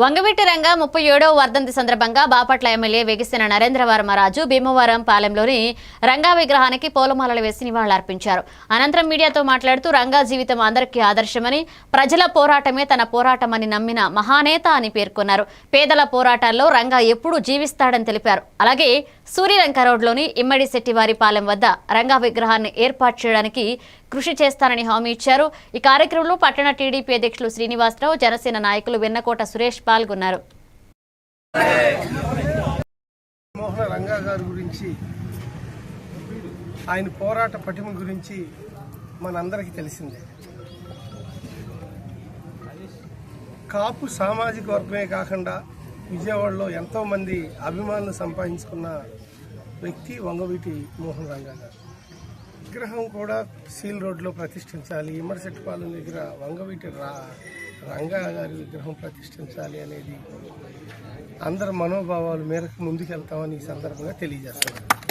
వంగవీటి రంగ 37వ వర్ధంతి సందర్భంగా బాపట్ల ఎమ్మెల్యే వెగిసిన నరేంద్రవర్మరాజు భీమవరం పాలెంలోని రంగా విగ్రహానికి పూలమాలలు వేసి నివాళులర్పించారు. అనంతరం మీడియాతో మాట్లాడుతూ రంగా జీవితం అందరికీ ఆదర్శమని, ప్రజల పోరాటమే తన పోరాటమని నమ్మిన మహానేత అని పేర్కొన్నారు. పేదల పోరాటాల్లో రంగా ఎప్పుడూ జీవిస్తాడని తెలిపారు. అలాగే సూర్యలంక రోడ్లోని ఇమ్మడి శెట్టివారి పాలెం వద్ద రంగా విగ్రహాన్ని ఏర్పాటు చేయడానికి కృషి చేస్తానని హామీ ఇచ్చారు. ఈ కార్యక్రమంలో పట్టణ టీడీపీ అధ్యక్షులు శ్రీనివాసరావు, జనసేన నాయకులు వెన్నకోట సురేష్ పాల్గొన్నారు. మోహన రంగా గారి గురించి, ఆయన పోరాట పటిమ గురించి మనందరికీ తెలిసిందే. కాపు సామాజిక వర్గమే కాకుండా విజయవాడలో ఎంతోమంది అభిమానులు సంపాదించుకున్న వ్యక్తి వంగవీటి మోహన రంగా గారు. విగ్రహం కూడా సీల్ రోడ్లో ప్రతిష్ఠించాలి, ఇమ్మడిశెట్టిపాలెం దగ్గర వంగవీటి రంగా గారి విగ్రహం ప్రతిష్ఠించాలి అనేది అందరి మనోభావాల మేరకు ముందుకెళ్తామని ఈ సందర్భంగా తెలియజేస్తున్నారు.